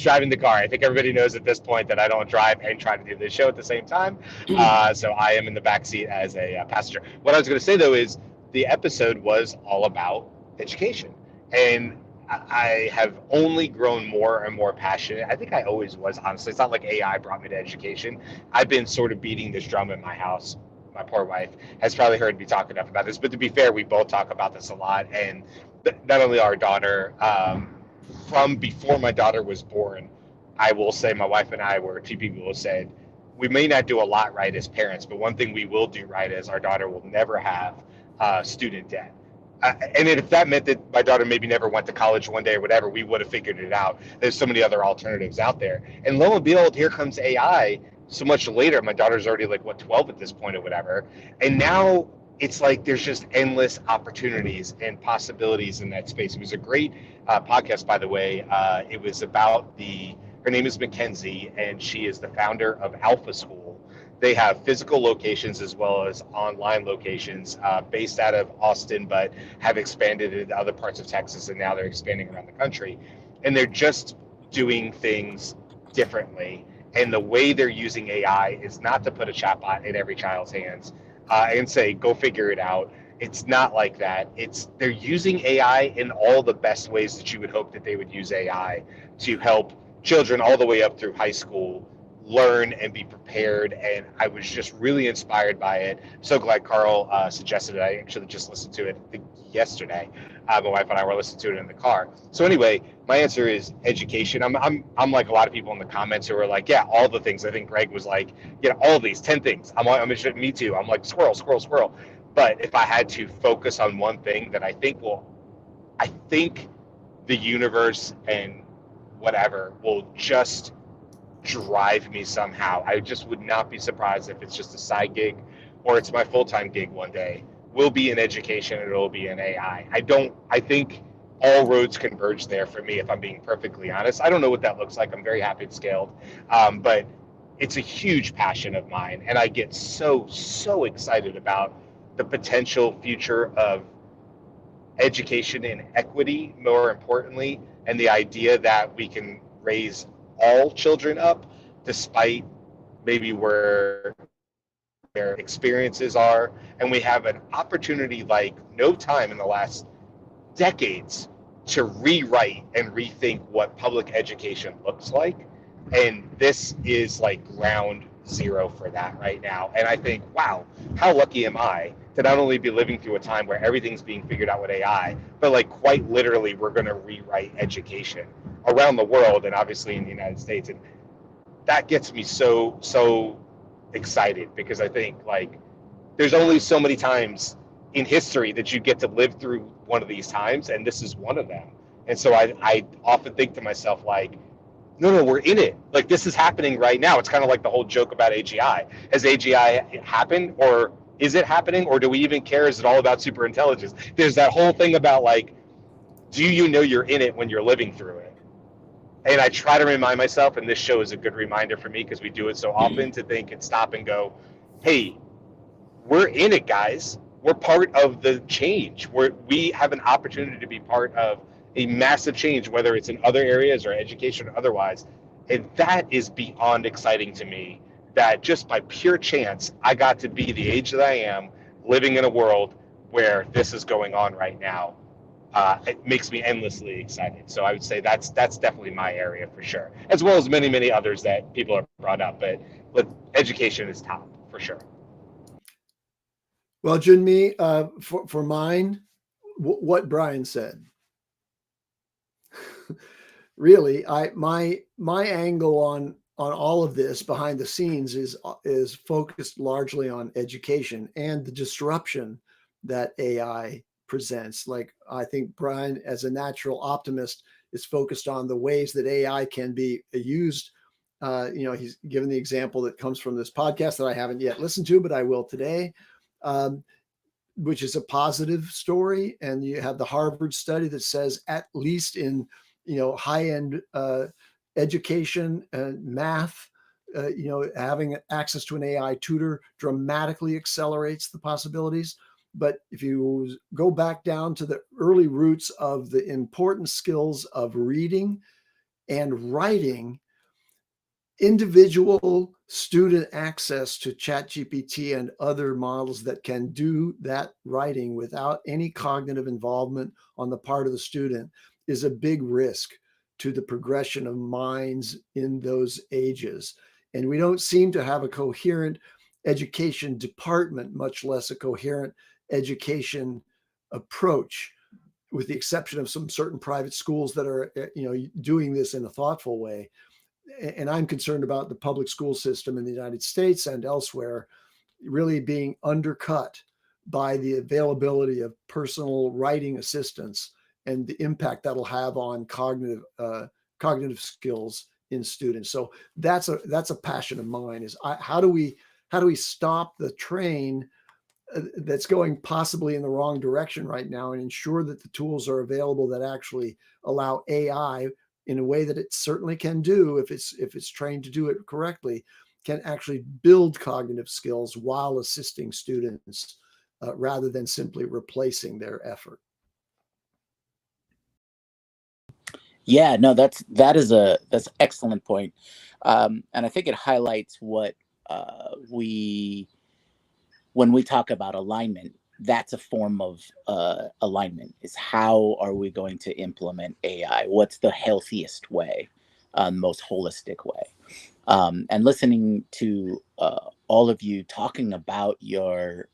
driving the car. I think everybody knows at this point that I don't drive and try to do this show at the same time. So I am in the back seat as a passenger. What I was going to say, though, is the episode was all about education. And I have only grown more and more passionate. I think I always was, honestly. It's not like AI brought me to education. I've been sort of beating this drum in my house. My poor wife has probably heard me talk enough about this. But to be fair, we both talk about this a lot. And not only our daughter, from before my daughter was born, I will say my wife and I were two people who said, we may not do a lot right as parents, but one thing we will do right is our daughter will never have student debt. And if that meant that my daughter maybe never went to college one day or whatever, we would have figured it out. There's so many other alternatives out there. And lo and behold, here comes AI so much later. My daughter's already like, 12 at this point or whatever. And now it's like there's just endless opportunities and possibilities in that space. It was a great podcast, by the way. It was about her name is Mackenzie, and she is the founder of Alpha School. They have physical locations as well as online locations based out of Austin, but have expanded into other parts of Texas, and now they're expanding around the country. And they're just doing things differently. And the way they're using AI is not to put a chatbot in every child's hands and say, go figure it out. It's not like that. They're using AI in all the best ways that you would hope that they would use AI to help children all the way up through high school learn and be prepared. And I was just really inspired by it. So glad Carl suggested it. I actually just listened to it, I think, yesterday. My wife and I were listening to it in the car. So anyway, my answer is education. I'm like a lot of people in the comments who are like, yeah, all the things. I think Greg was like, yeah, all these 10 things. I'm me too. I'm like squirrel, squirrel, squirrel. But if I had to focus on one thing that I think the universe and whatever will just drive me somehow. I just would not be surprised if it's just a side gig or it's my full-time gig one day. Will be in education and it'll be in AI. I think all roads converge there for me, if I'm being perfectly honest. I don't know what that looks like. I'm very happy it's scaled. But it's a huge passion of mine. And I get so excited about the potential future of education and equity, more importantly, and the idea that we can raise all children up despite maybe where their experiences are. And we have an opportunity like no time in the last decades to rewrite and rethink what public education looks like. And this is like ground zero for that right now. And I think, wow, how lucky am I to not only be living through a time where everything's being figured out with AI, but like quite literally, we're going to rewrite education around the world and obviously in the United States. And that gets me so excited, because I think like there's only so many times in history that you get to live through one of these times, and this is one of them. And so I often think to myself, like, no, we're in it. Like, this is happening right now. It's kind of like the whole joke about AGI. Has AGI happened, or is it happening, or do we even care? Is it all about super intelligence? There's that whole thing about like, do you know you're in it when you're living through it? And I try to remind myself, and this show is a good reminder for me because we do it so often, to think and stop and go, hey, we're in it, guys. We're part of the change. We have an opportunity to be part of a massive change, whether it's in other areas or education or otherwise. And that is beyond exciting to me, that just by pure chance, I got to be the age that I am, living in a world where this is going on right now. It makes me endlessly excited. So I would say that's definitely my area for sure, as well as many others that people have brought up. But education is top for sure. Well, Junmi, for mine, what Brian said. Really, my angle on all of this behind the scenes is focused largely on education and the disruption that AI presents. Like, I think Brian, as a natural optimist, is focused on the ways that AI can be used. He's given the example that comes from this podcast that I haven't yet listened to, but I will today. Which is a positive story. And you have the Harvard study that says, at least in high-end education and math, having access to an AI tutor dramatically accelerates the possibilities. But if you go back down to the early roots of the important skills of reading and writing, individual student access to ChatGPT and other models that can do that writing without any cognitive involvement on the part of the student is a big risk to the progression of minds in those ages. And we don't seem to have a coherent education department, much less a coherent education approach, with the exception of some certain private schools that are, doing this in a thoughtful way. And I'm concerned about the public school system in the United States and elsewhere really being undercut by the availability of personal writing assistance and the impact that'll have on cognitive skills in students. So that's a passion of mine, is how do we stop the train that's going possibly in the wrong direction right now and ensure that the tools are available that actually allow AI, in a way that it certainly can do, if it's trained to do it correctly, can actually build cognitive skills while assisting students rather than simply replacing their effort. Yeah, no, that's an excellent point. And I think it highlights what when we talk about alignment, that's a form of alignment, is how are we going to implement AI? What's the healthiest way, most holistic way? And listening to all of you talking about your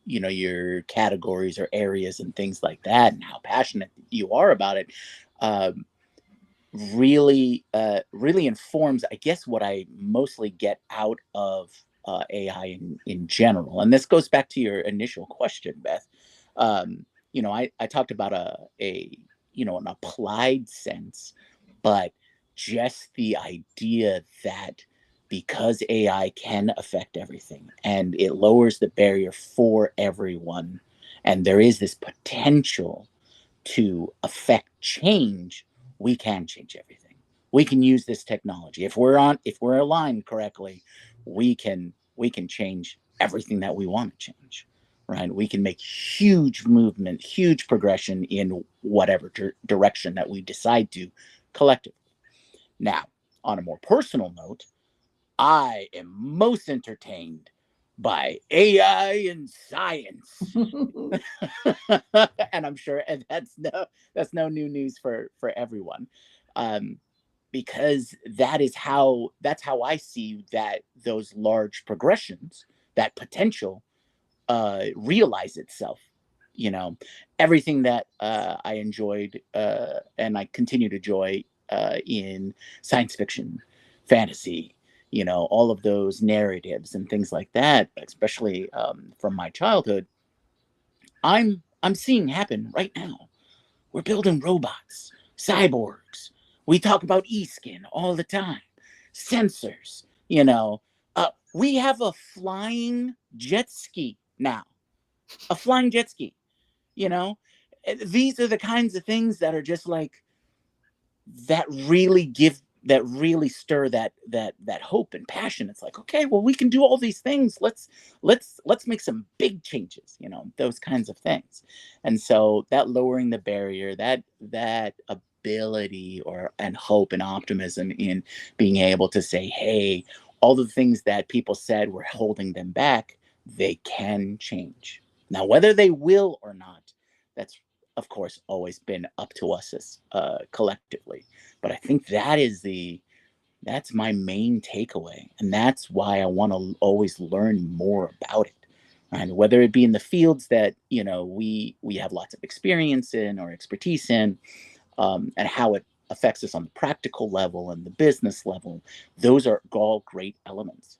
your categories or areas and things like that, and how passionate you are about it, um, really informs, I guess, what I mostly get out of AI in general. And this goes back to your initial question, Beth. I talked about an applied sense, but just the idea that because AI can affect everything and it lowers the barrier for everyone, and there is this potential to affect change, we can change everything. We can use this technology. If we're aligned correctly, we can change everything that we want to change. Right? We can make huge movement, huge progression in whatever direction that we decide to collectively. Now, on a more personal note, I am most entertained by AI and science. And I'm sure, and that's no new news for everyone, um, because that's how I see that those large progressions, that potential, realize itself. You know, everything that I enjoyed, and I continue to enjoy, in science fiction, fantasy, all of those narratives and things like that, especially from my childhood, I'm seeing happen right now. We're building robots, cyborgs. We talk about e-skin all the time, sensors. We have a flying jet ski now, a flying jet ski. You know, these are the kinds of things that are just like that really stir that hope and passion. It's like, okay, well, we can do all these things. Let's make some big changes, those kinds of things. And so that lowering the barrier, that ability and hope and optimism in being able to say, hey, all the things that people said were holding them back, they can change. Now, whether they will or not, that's of course always been up to us as collectively. But I think that's my main takeaway, and that's why I want to always learn more about it. And whether it be in the fields that we have lots of experience in or expertise in, and how it affects us on the practical level and the business level, those are all great elements.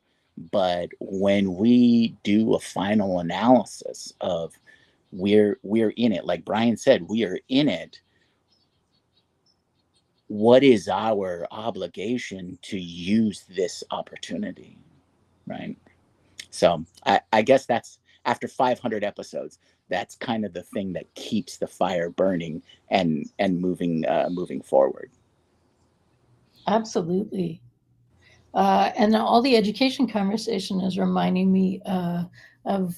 But when we do a final analysis of we're in it, like Brian said, we are in it, what is our obligation to use this opportunity, right? So I guess that's, after 500 episodes, that's kind of the thing that keeps the fire burning and moving forward. Absolutely. And all the education conversation is reminding me of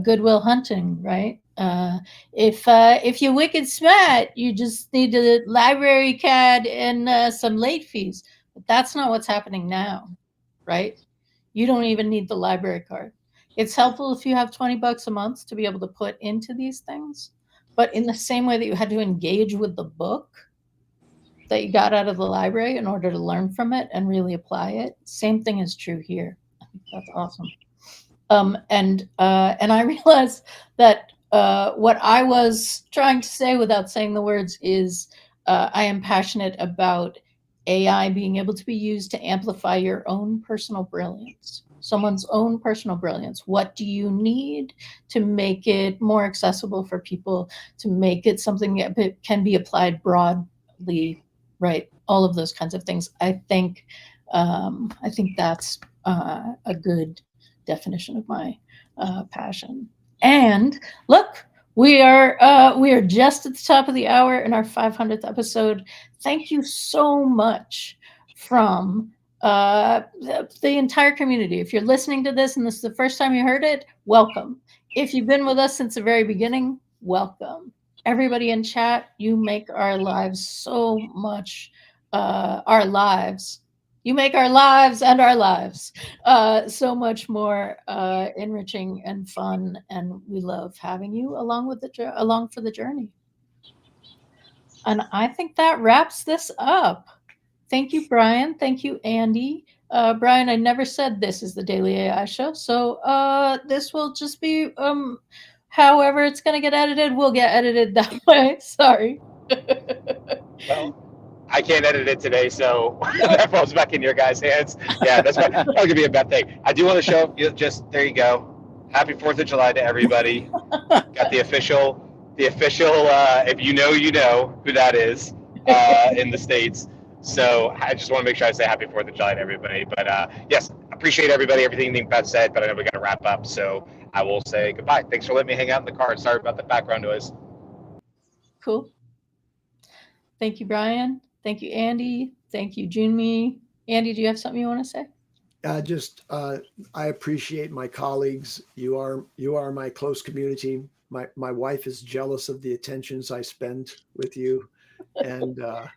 Good Will Hunting, right? If you're wicked smart, you just need a library card and some late fees. But that's not what's happening now, right? You don't even need the library card. It's helpful if you have $20 a month to be able to put into these things. But in the same way that you had to engage with the book that you got out of the library in order to learn from it and really apply it, same thing is true here. I think that's awesome. And I realized that what I was trying to say without saying the words is I am passionate about AI being able to be used to amplify your own personal brilliance, someone's own personal brilliance. What do you need to make it more accessible for people, to make it something that can be applied broadly, right? All of those kinds of things. I think that's a good definition of my passion. And look, we are just at the top of the hour in our 500th episode. Thank you so much from the entire community. If you're listening to this and this is the first time you heard it, welcome. If you've been with us since the very beginning, welcome. Everybody in chat, you make our lives so much, you make our lives and our lives so much more enriching and fun, and we love having you along for the journey. And I think that wraps this up. Thank you, Brian. Thank you, Andy. Brian, I never said this is the Daily AI Show, so this will just be however it's going to get edited, will get edited that way. Sorry. Well, I can't edit it today, so that falls back in your guys' hands. Yeah, that's fine. That'll give me a bad thing. I do want to show just there you go. Happy 4th of July to everybody. Got the official. If you know who that is in the States. So I just want to make sure I say happy 4th of July to everybody. But yes, appreciate everybody, everything Beth said. But I know we got to wrap up, so I will say goodbye. Thanks for letting me hang out in the car. Sorry about the background noise. Cool. Thank you, Brian. Thank you, Andy. Thank you, Junmi. Andy, do you have something you want to say? I appreciate my colleagues. You are my close community. My wife is jealous of the attentions I spend with you, but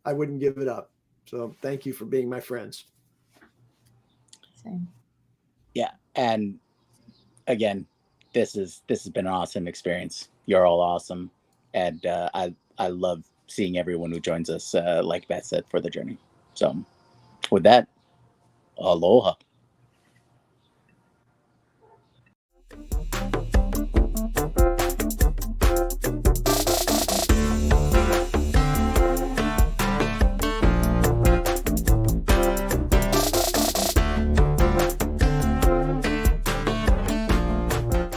I wouldn't give it up. So thank you for being my friends. Same. Yeah, and again, this has been an awesome experience. You're all awesome, and I love seeing everyone who joins us, like Beth said, for the journey. So with that, aloha.